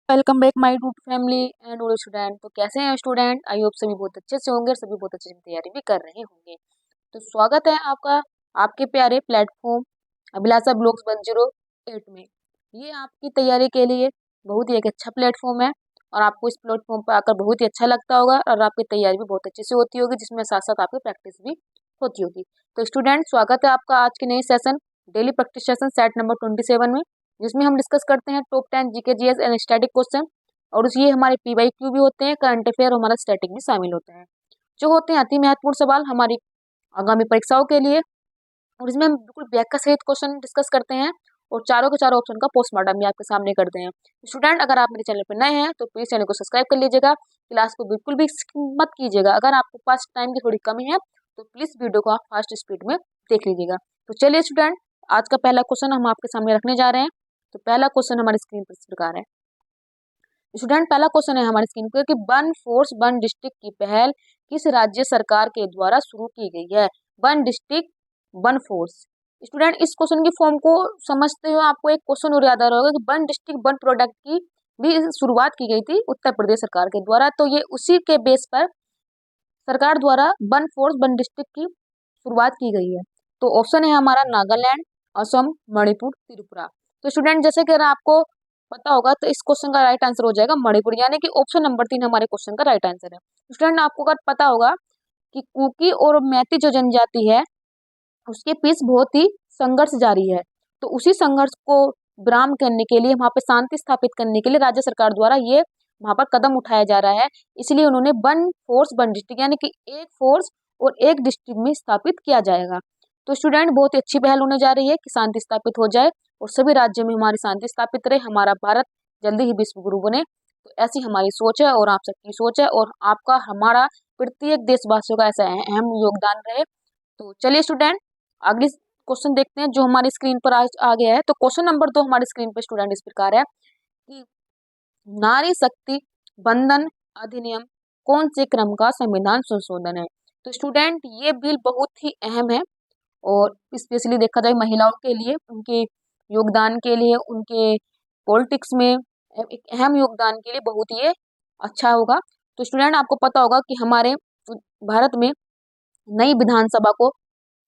Welcome back my YouTube family and all student. तो कैसे हैं स्टूडेंट? आई होप सभी बहुत अच्छे से होंगे और सभी बहुत अच्छे से तैयारी भी कर रहे होंगे। तो स्वागत है आपका आपके प्यारे प्लेटफॉर्म अभिलाषा ब्लॉग्स 108 में। ये आपकी तैयारी के लिए बहुत ही एक अच्छा प्लेटफॉर्म है और आपको इस प्लेटफॉर्म पर आकर बहुत ही अच्छा लगता होगा और आपकी तैयारी भी बहुत अच्छे से होती होगी, जिसमें साथ साथ आपकी प्रैक्टिस भी होती होगी। तो स्टूडेंट, स्वागत है आपका आज के नए session daily practice session set number 27 में, जिसमें हम डिस्कस करते हैं top 10 GK GS and static question. और ये हमारे पीवाईक्यू भी होते हैं, करंट अफेयर और हमारा स्टैटिक भी शामिल होते हैं, जो होते हैं अति महत्वपूर्ण सवाल हमारी आगामी परीक्षाओं के लिए। और इसमें हम बिल्कुल व्याख्या सहित क्वेश्चन डिस्कस करते हैं और चारों के चारों ऑप्शन का पोस्टमार्टम भी आपके सामने करते हैं। स्टूडेंट, अगर आप मेरे चैनल पर नए हैं तो प्लीज चैनल को सब्सक्राइब कर लीजिएगा, क्लास को बिल्कुल भी skip मत कीजिएगा। अगर आपके पास टाइम की थोड़ी कमी है तो प्लीज वीडियो को आप फास्ट स्पीड में देख लीजिएगा। तो चलिए स्टूडेंट, आज का पहला क्वेश्चन हम आपके सामने रखने जा रहे हैं। तो पहला क्वेश्चन हमारी स्क्रीन पर इस प्रकार है। स्टूडेंट, पहला क्वेश्चन है हमारी स्क्रीन पर कि वन फोर्स वन डिस्ट्रिक्ट की पहल किस राज्य सरकार के द्वारा शुरू की गई है? One district one force. Student, इस क्वेश्चन की फॉर्म को समझते हुए आपको एक क्वेश्चन और याद आ रहा होगा कि वन डिस्ट्रिक्ट वन प्रोडक्ट की भी शुरुआत की गई थी उत्तर प्रदेश सरकार के द्वारा। तो ये उसी के बेस पर सरकार द्वारा वन फोर्स वन डिस्ट्रिक्ट की शुरुआत की गई है। तो ऑप्शन है हमारा नागालैंड, असम, मणिपुर, त्रिपुरा। तो स्टूडेंट, जैसे कि अगर आपको पता होगा तो इस क्वेश्चन का राइट आंसर हो जाएगा मणिपुर, यानी कि ऑप्शन नंबर 3 हमारे क्वेश्चन का राइट आंसर है। स्टूडेंट, आपको अगर पता होगा कि कुकी और मैती जो जनजाति है उसके बीच बहुत ही संघर्ष जारी है, तो उसी संघर्ष को विराम करने के लिए, वहां पे शांति स्थापित करने के लिए राज्य सरकार द्वारा ये वहां पर कदम उठाया जा रहा है। इसलिए उन्होंने वन फोर्स वन डिस्ट्रिक्ट, यानी कि एक फोर्स और एक डिस्ट्रिक्ट में स्थापित किया जाएगा। तो स्टूडेंट, बहुत ही अच्छी पहल होने जा रही है कि शांति स्थापित हो जाए और सभी राज्यों में हमारी शांति स्थापित रहे, हमारा भारत जल्दी ही विश्व गुरु बने। तो ऐसी हमारी सोच है और आप सबकी सोच है और आपका हमारा प्रत्येक देशवासियों का ऐसा अहम योगदान रहे। तो चलिए स्टूडेंट, अगली क्वेश्चन देखते हैं जो हमारी स्क्रीन पर आज आ गया है। तो क्वेश्चन नंबर 2 हमारी स्क्रीन पर स्टूडेंट इस प्रकार है कि नारी शक्ति बंधन अधिनियम कौन से क्रम का संविधान संशोधन है? तो स्टूडेंट, ये बिल बहुत ही अहम है और स्पेशली देखा जाए महिलाओं के लिए, उनके योगदान के लिए, उनके पॉलिटिक्स में एक अहम योगदान के लिए बहुत ही ये अच्छा होगा। तो स्टूडेंट, आपको पता होगा कि हमारे भारत में नई विधानसभा को,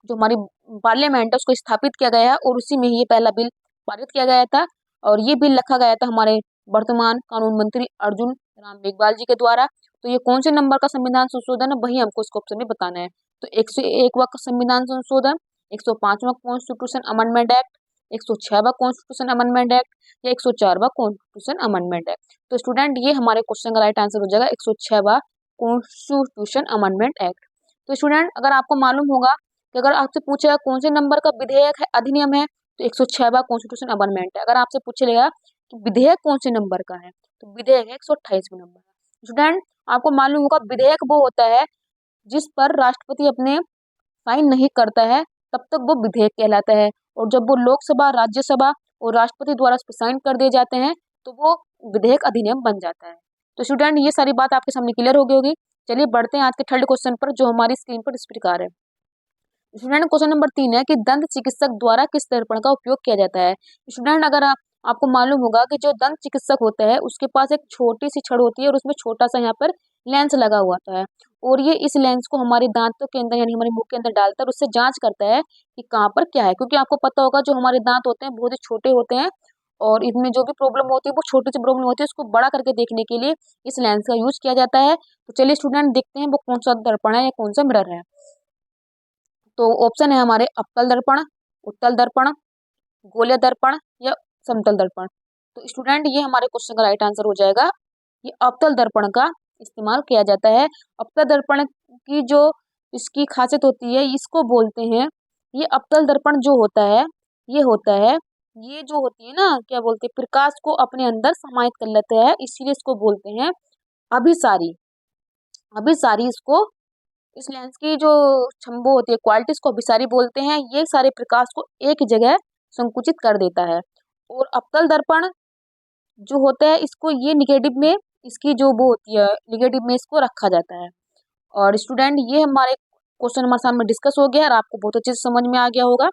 जो हमारी पार्लियामेंट है, उसको स्थापित किया गया है और उसी में ही ये पहला बिल पारित किया गया था। और ये बिल रखा गया था हमारे वर्तमान कानून मंत्री अर्जुन राम मेघवाल जी के द्वारा। तो ये कौन से नंबर का संविधान संशोधन है, वही हमको इसको ऑप्शन में बताना है। तो 101वां संविधान संशोधन, 105वां कॉन्स्टिट्यूशन अमेंडमेंट एक्ट, 106वां कॉन्स्टिट्यूशन अमेंडमेंट एक्ट या 104वां कॉन्स्टिट्यूशन अमेंडमेंट एक्ट। तो स्टूडेंट, ये हमारे क्वेश्चन का राइट आंसर हो जाएगा 106वां कॉन्स्टिट्यूशन अमेंडमेंट एक्ट। तो स्टूडेंट, अगर आपको मालूम होगा कि अगर आपसे पूछेगा कौन से नंबर का विधेयक है, अधिनियम है, तो 106वां कॉन्स्टिट्यूशन अमेंडमेंट है। अगर आपसे पूछेगा कि विधेयक कौन से नंबर का है, तो विधेयक है 128वें नंबर का। स्टूडेंट, आपको मालूम होगा विधेयक वो होता है जिस पर राष्ट्रपति अपने साइन नहीं करता है, तब तक वो विधेयक कहलाता है। और जब वो लोकसभा, राज्यसभा और राष्ट्रपति द्वारा उस पर साइन कर दिए जाते हैं तो वो विधेयक अधिनियम बन जाता है। तो स्टूडेंट, ये सारी बात आपके सामने क्लियर हो गई होगी। चलिए बढ़ते हैं आज के थर्ड क्वेश्चन पर, जो हमारी स्क्रीन पर इस प्रकार है। स्टूडेंट, क्वेश्चन नंबर 3 है कि दंत चिकित्सक द्वारा किस दर्पण का उपयोग किया जाता है? स्टूडेंट, अगर आपको मालूम होगा कि जो दंत चिकित्सक होता है उसके पास एक छोटी सी छड़ होती है और उसमें छोटा सा यहाँ पर लेंस लगा हुआ होता है और ये इस लेंस को हमारे दांतों के अंदर, यानी हमारे मुंह के अंदर डालता है और उससे जांच करता है कि कहाँ पर क्या है। क्योंकि आपको पता होगा जो हमारे दांत होते हैं बहुत ही छोटे होते हैं और इनमें जो भी प्रॉब्लम होती है वो छोटी सी प्रॉब्लम होती है, उसको बड़ा करके देखने के लिए इस लेंस का यूज किया जाता है। तो चलिए स्टूडेंट, देखते हैं वो कौन सा दर्पण है या कौन सा मिरर है। तो ऑप्शन है हमारे अवतल दर्पण, उत्तल दर्पण, गोलीय दर्पण या समतल दर्पण। तो स्टूडेंट, ये हमारे क्वेश्चन का राइट आंसर हो जाएगा, ये अवतल दर्पण का इस्तेमाल किया जाता है। अवतल दर्पण की जो इसकी खासियत होती है, इसको बोलते हैं, ये अवतल दर्पण जो होता है, ये होता है, ये जो होती है ना, क्या बोलते हैं, प्रकाश को अपने अंदर समाहित कर लेते हैं, इसीलिए इसको बोलते हैं अभिसारी। अभिसारी इसको, इस लेंस की जो छंबो होती है, क्वालिटी, इसको अभिसारी बोलते हैं। ये सारे प्रकाश को एक जगह संकुचित कर देता है। और अवतल दर्पण जो होता है, इसको ये निगेटिव में, इसकी जो वो होती है निगेटिव में इसको रखा जाता है। और स्टूडेंट, ये हमारे क्वेश्चन हमारे सामने डिस्कस हो गया और आपको बहुत अच्छे से समझ में आ गया होगा।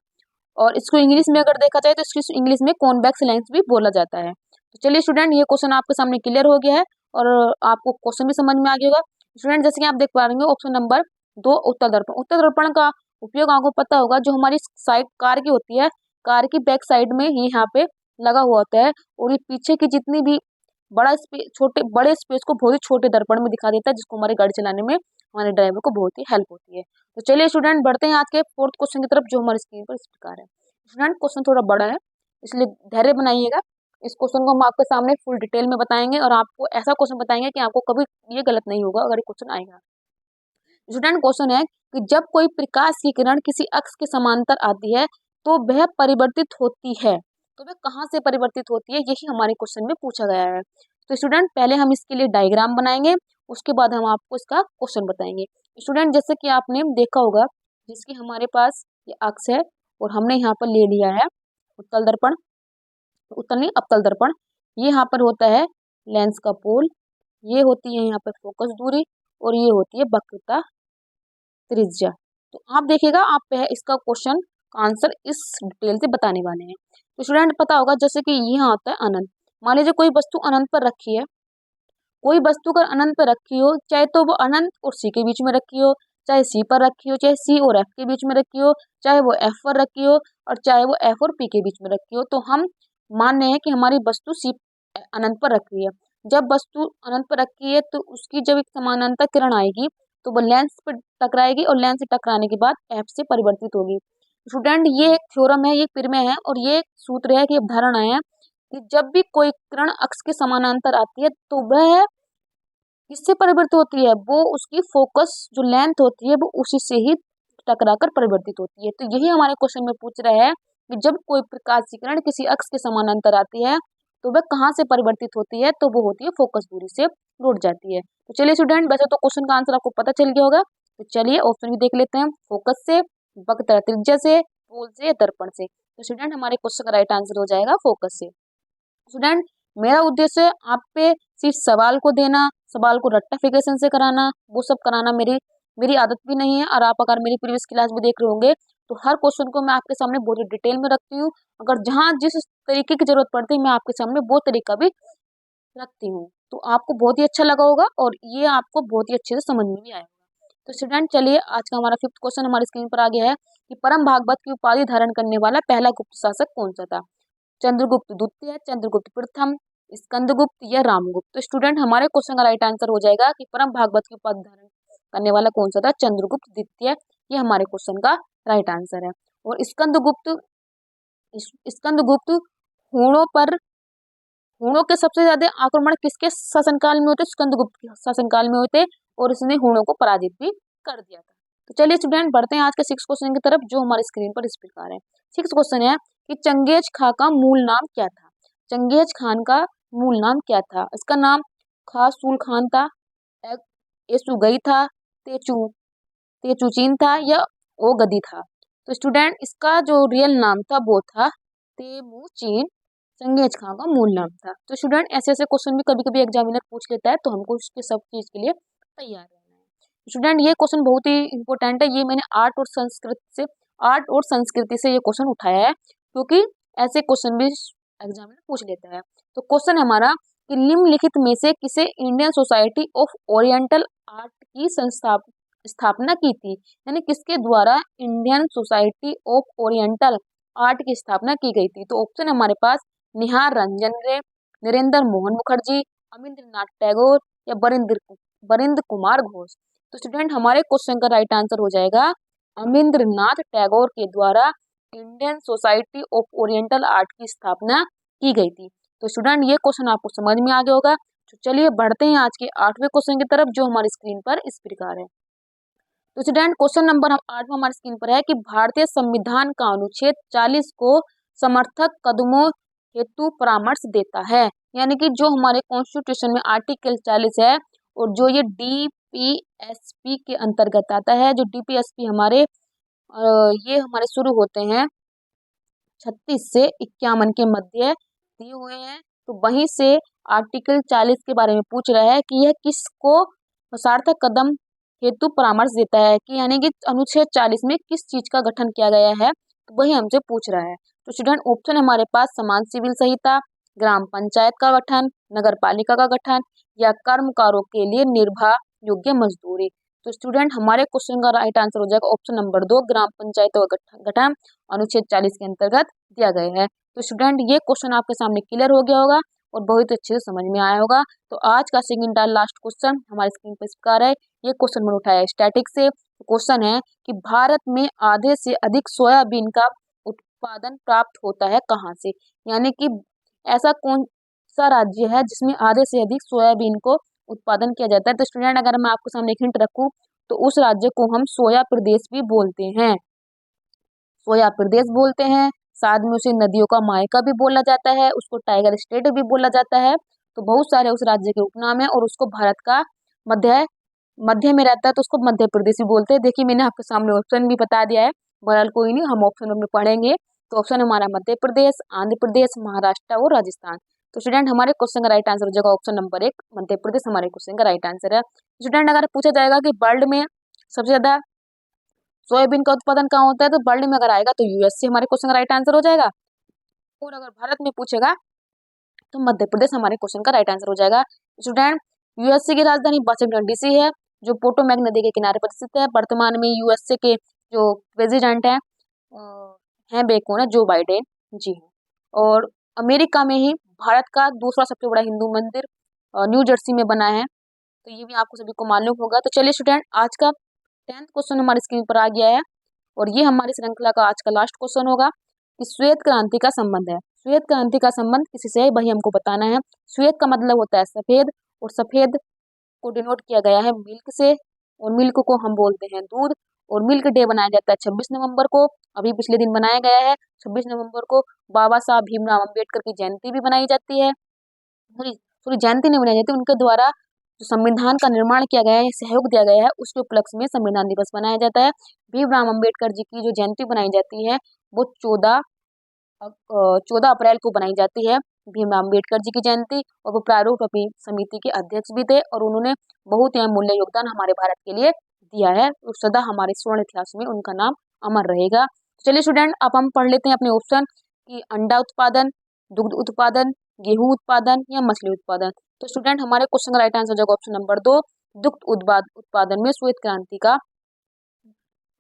और इसको इंग्लिश में अगर देखा जाए तो इसकी इंग्लिश में कॉन्वेक्स लेंस भी बोला जाता है। तो चलिए स्टूडेंट, ये क्वेश्चन आपके सामने क्लियर हो गया है और आपको क्वेश्चन भी समझ में आ गया होगा। स्टूडेंट जैसे कि आप देख पा रहे होंगे ऑप्शन नंबर 2 उत्तल दर्पण। उत्तल दर्पण का उपयोग आपको पता होगा, जो हमारी साइड कार की होती है, कार की बैक साइड में ही यहाँ पे लगा हुआ होता है और ये पीछे की जितनी भी बड़े स्पेस को बहुत ही छोटे दर्पण में दिखा देता है, जिसको हमारी गाड़ी चलाने में हमारे ड्राइवर को बहुत ही हेल्प होती है। तो चलिए स्टूडेंट, बढ़ते हैं आज के फोर्थ क्वेश्चन की तरफ, जो हमारी स्क्रीन पर इस प्रकार है। स्टूडेंट क्वेश्चन थोड़ा बड़ा है, इसलिए धैर्य बनाइएगा। इस क्वेश्चन को हम आपके सामने फुल डिटेल में बताएंगे और आपको ऐसा क्वेश्चन बताएंगे कि आपको कभी ये गलत नहीं होगा अगर ये क्वेश्चन आएगा। स्टूडेंट क्वेश्चन है कि जब कोई प्रकाश की किरण किसी अक्ष के समांतर आती है तो वह परिवर्तित होती है, तो वह कहाँ से परिवर्तित होती है, यही हमारे क्वेश्चन में पूछा गया है। तो स्टूडेंट पहले हम इसके लिए डायग्राम बनाएंगे, उसके बाद हम आपको इसका क्वेश्चन बताएंगे। स्टूडेंट जैसे कि आपने देखा होगा, जिसकी हमारे पास ये अक्ष है और हमने यहाँ पर ले लिया है उत्तल दर्पण, उत्तल नहीं अवतल दर्पण। ये यहाँ पर होता है लेंस का पोल, ये होती है यहाँ पर फोकस दूरी और ये होती है वक्रता त्रिज्या। तो आप देखिएगा, आप इसका क्वेश्चन का आंसर इस डिटेल से बताने वाले हैं। तो स्टूडेंट पता होगा, जैसे कि यहाँ होता है अनंत। मान लीजिए कोई वस्तु अनंत पर रखी है, कोई वस्तु अगर अनंत पर रखी हो, चाहे तो वो अनंत और सी के बीच में रखी हो, चाहे सी पर रखी हो, चाहे सी और एफ के बीच में रखी हो, चाहे वो एफ पर रखी हो और चाहे वो एफ और पी के बीच में रखी हो, तो हम मान रहे हैं कि हमारी वस्तु सी अनंत पर रखी है। जब वस्तु अनंत पर रखी है तो उसकी जब एक समानांतर किरण आएगी तो वो लेंस पर टकराएगी और लेंस से टकराने के बाद एफ से परिवर्तित होगी। स्टूडेंट ये एक थ्योरम है, ये प्रमेय है और ये सूत्र है कि धारणा है कि जब भी कोई किरण अक्ष के समानांतर आती है तो वह किससे परिवर्तित होती है, वो उसकी फोकस जो लेंथ होती है वो उसी से ही टकराकर परिवर्तित होती है। तो यही हमारे क्वेश्चन में पूछ रहा है कि जब कोई प्रकाश की किरण किसी अक्ष के समानांतर आती है तो वह कहाँ से परिवर्तित होती है, तो वो होती है फोकस दूरी से लौट जाती है। तो चलिए स्टूडेंट, वैसे तो क्वेश्चन का आंसर आपको पता चल गया होगा, तो चलिए ऑप्शन भी देख लेते हैं। फोकस से, वक्रता त्रिज्या से, पोल से, दर्पण से। तो स्टूडेंट हमारे क्वेश्चन का राइट आंसर हो जाएगा फोकस से। स्टूडेंट मेरा उद्देश्य आप पे सिर्फ सवाल को देना, सवाल को रेक्टिफिकेशन से कराना, वो सब कराना मेरी आदत भी नहीं है। और आप अगर मेरी प्रीवियस क्लास भी देख रहे होंगे तो हर क्वेश्चन को मैं आपके सामने बहुत ही डिटेल में रखती हूँ। अगर जहाँ जिस तरीके की जरूरत पड़ती है मैं आपके सामने वो तरीका भी रखती हूँ, तो आपको बहुत ही अच्छा लगा होगा और ये आपको बहुत ही अच्छे से समझ में भी आएगा। तो स्टूडेंट चलिए, आज का हमारा फिफ्थ क्वेश्चन हमारी स्क्रीन पर आ गया है कि परम भागवत की उपाधि धारण करने वाला पहला गुप्त शासक कौन सा था। चंद्रगुप्त द्वितीय, चंद्रगुप्त प्रथम, स्कंदगुप्त या रामगुप्त। तो स्टूडेंट हमारे क्वेश्चन का राइट आंसर हो जाएगा कि परम भागवत की उपाधि धारण करने वाला कौन सा था, चंद्रगुप्त द्वितीय। ये हमारे क्वेश्चन का राइट आंसर है। और स्कंदगुप्त हूणों के सबसे ज्यादा आक्रमण किसके शासनकाल में होते, स्कंदगुप्त के शासनकाल में होते और इसने हूणों को पराजित भी कर दिया था। तो चलिए स्टूडेंट, बढ़ते हैं आज के सिक्स क्वेश्चन की तरफ, जो हमारी स्क्रीन पर इस प्रकार है। सिक्स क्वेश्चन है कि चंगेज खां का मूल नाम क्या था। चंगेज खान का मूल नाम क्या था। इसका नाम खासूल खान था, एसुगई था, तेचुचीन था या ओगदी था। तो स्टूडेंट इसका जो रियल नाम था वो था तेमुचीन। चंगेज खां का मूल नाम था। तो स्टूडेंट ऐसे ऐसे क्वेश्चन भी कभी कभी एग्जामिनर पूछ लेता है, तो हमको उसके सब चीज के लिए तैयार रहना है। स्टूडेंट ये क्वेश्चन बहुत ही इंपॉर्टेंट है, ये मैंने आर्ट और संस्कृति से ये क्वेश्चन उठाया है, क्योंकि ऐसे क्वेश्चन भी एग्जामिनर पूछ लेता है। तो क्वेश्चन हमारा कि निम्नलिखित में से किसे Indian society of oriental art की स्थापना की थी, यानी किसके द्वारा Indian society of oriental art की स्थापना की गई थी। तो ऑप्शन हमारे पास निहार रंजन रे, नरेंद्र मोहन मुखर्जी, अमिंद्रनाथ टैगोर या बरिंद्र कुमार घोष। तो स्टूडेंट हमारे क्वेश्चन का राइट आंसर हो जाएगा अमिंद्रनाथ टैगोर के द्वारा Indian society of oriental art की स्थापना की गई थी। तो स्टूडेंट ये क्वेश्चन आपको समझ में आ गया होगा। तो चलिए बढ़ते हैं आज के आठवें क्वेश्चन की तरफ, जो हमारी स्क्रीन पर इस प्रकार है। तो स्टूडेंट क्वेश्चन नंबर 8 हमारी स्क्रीन पर है कि भारतीय संविधान का अनुच्छेद 40 को समर्थक कदमों हेतु परामर्श देता है, यानी कि जो हमारे कॉन्स्टिट्यूशन में आर्टिकल 40 है और जो ये डीपीएसपी के अंतर्गत आता है, जो डीपीएसपी ये हमारे शुरू होते हैं 36 से 51 के मध्य दिए हुए हैं। तो वहीं से आर्टिकल 40 के बारे में पूछ रहा है कि यह किसको सार्थक कदम हेतु परामर्श देता है, कि यानी कि अनुच्छेद 40 में किस चीज का गठन किया गया है, तो वही हमसे पूछ रहा है। तो स्टूडेंट ऑप्शन हमारे पास समान सिविल संहिता, ग्राम पंचायत का गठन, नगर पालिका का गठन या कर्मकारों के लिए निर्वाह योग्य मजदूरी। तो स्टूडेंट हमारे क्वेश्चन का राइट आंसर हो जाएगा ऑप्शन नंबर 2, ग्राम पंचायतों का गठन अनुच्छेद 40 के अंतर्गत दिया गया है। तो स्टूडेंट ये क्वेश्चन आपके सामने क्लियर हो गया होगा और बहुत अच्छे से समझ में आया होगा। तो आज का सेकंड और लास्ट क्वेश्चन हमारे स्क्रीन पर इस प्रकार है। ये क्वेश्चन मैंने उठाया है स्टैटिक से। क्वेश्चन है कि भारत में आधे से अधिक सोयाबीन का उत्पादन प्राप्त होता है कहाँ से, यानी कि ऐसा कौन सा राज्य है जिसमें आधे से अधिक सोयाबीन को उत्पादन किया जाता है। तो स्टूडेंट अगर मैं आपको सामने एक हिंट रखूं तो उस राज्य को हम सोया प्रदेश भी बोलते हैं, सोया प्रदेश बोलते हैं। साथ में उसे नदियों का मायका भी बोला जाता है, उसको टाइगर स्टेट भी बोला जाता है। तो बहुत सारे उस राज्य के उपनाम है और उसको भारत का मध्य मध्य में रहता है तो उसको मध्य प्रदेश भी बोलते हैं। देखिए मैंने आपके सामने ऑप्शन भी बता दिया है, बहरहाल कोई नहीं, हम ऑप्शन में पढ़ेंगे। तो ऑप्शन हमारा मध्य प्रदेश, आंध्र प्रदेश, महाराष्ट्र और राजस्थान। तो स्टूडेंट हमारे क्वेश्चन का राइट आंसर हो जाएगा ऑप्शन नंबर 1, मध्य प्रदेश हमारे क्वेश्चन का राइट आंसर है। स्टूडेंट अगर पूछा जाएगा कि वर्ल्ड में सबसे ज्यादा सोयाबीन का उत्पादन कहाँ होता है तो वर्ल्ड में अगर आएगा तो यूएसए हमारे क्वेश्चन का राइट आंसर हो जाएगा। और अगर भारत में पूछेगा तो मध्य प्रदेश हमारे क्वेश्चन का राइट आंसर हो जाएगा। स्टूडेंट यूएसए की राजधानी वाशिंगटन डीसी है जो पोटोमैक नदी के किनारे पर स्थित है। वर्तमान में यूएसए के जो प्रेसिडेंट हैं बेकून है जो बाइडेन जी हैं। और अमेरिका में ही भारत का दूसरा सबसे बड़ा हिंदू मंदिर न्यू जर्सी में बना है, तो ये भी आपको सभी को मालूम होगा। तो चलिए स्टूडेंट आज का 10th क्वेश्चन हमारी स्क्रीन पर आ गया है और ये हमारी श्रृंखला का आज का लास्ट क्वेश्चन होगा कि श्वेत क्रांति का संबंध है। श्वेत क्रांति का संबंध किसी से है वही हमको बताना है। श्वेत का मतलब होता है सफेद और सफेद को डिनोट किया गया है मिल्क से और मिल्क को हम बोलते हैं दूध। और मिल्क डे बनाया जाता है 26 नवंबर को, अभी पिछले दिन बनाया गया है। 26 नवंबर को बाबा साहब भीमराव अम्बेडकर की जयंती भी बनाई जाती है। पूरी जयंती नहीं बनाई जाती, उनके द्वारा जो संविधान का निर्माण किया गया है, सहयोग दिया गया है, उसके उपलक्ष्य में संविधान दिवस मनाया जाता है। भीमराव अम्बेडकर जी की जो जयंती बनाई जाती है वो 14 अप्रैल को बनाई जाती है भीमराव अम्बेडकर जी की जयंती। और वो प्रारूप समिति के अध्यक्ष भी थे और उन्होंने बहुत ही अमूल्य योगदान हमारे भारत के लिए दिया है और सदा हमारे स्वर्ण इतिहास में उनका नाम अमर रहेगा। चलिए स्टूडेंट अब हम पढ़ लेते हैं अपने ऑप्शन कि अंडा उत्पादन, दुग्ध उत्पादन, गेहूं उत्पादन या मछली उत्पादन। तो स्टूडेंट हमारे क्वेश्चन का राइट आंसर हो जाएगा ऑप्शन नंबर 2, दुग्ध उत्पादन में श्वेत क्रांति का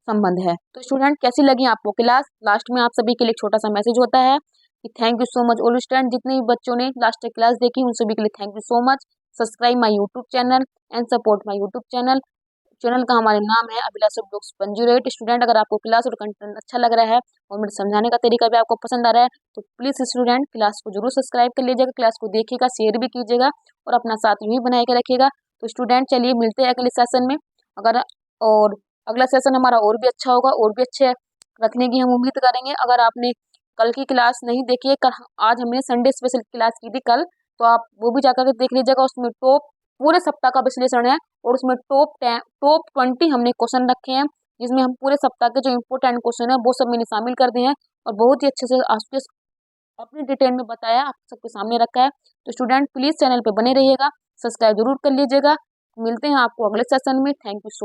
संबंध है। तो स्टूडेंट कैसी लगी आपको क्लास? लास्ट में आप सभी के लिए छोटा सा मैसेज होता है कि thank you so much all student. जितने भी बच्चों ने लास्ट तक क्लास देखी उन सभी के लिए thank you so much. Subscribe my YouTube channel and support my YouTube channel. Channel का हमारे नाम है अभिलाषा ब्लॉग्स 108। स्टूडेंट अगर आपको क्लास और कंटेंट अच्छा लग रहा है और मेरे समझाने का तरीका भी आपको पसंद आ रहा है तो प्लीज स्टूडेंट क्लास को जरूर सब्सक्राइब कर लीजिएगा, क्लास को देखिएगा, शेयर भी कीजिएगा और अपना साथ यूं ही बनाए के रखिएगा। तो स्टूडेंट चलिए मिलते हैं अगले सेशन में। अगर और अगला सेशन हमारा और भी अच्छा होगा और भी अच्छे रखने की हम उम्मीद करेंगे। अगर आपने कल की क्लास नहीं देखी है, कल आज हमने संडे स्पेशल क्लास की थी कल, तो आप वो भी जाकर के देख लीजिएगा। उसमें टॉप पूरे सप्ताह का विश्लेषण है और उसमें टॉप 20 हमने क्वेश्चन रखे हैं जिसमें हम पूरे सप्ताह के जो इम्पोर्टेंट क्वेश्चन है वो सब मैंने शामिल कर दिए हैं और बहुत ही अच्छे से आपके अपनी डिटेल में बताया, आप सबके सामने रखा है। तो स्टूडेंट प्लीज चैनल पे बने रहिएगा, सब्सक्राइब जरूर कर लीजिएगा। मिलते हैं आपको अगले सेशन में। Thank you so much.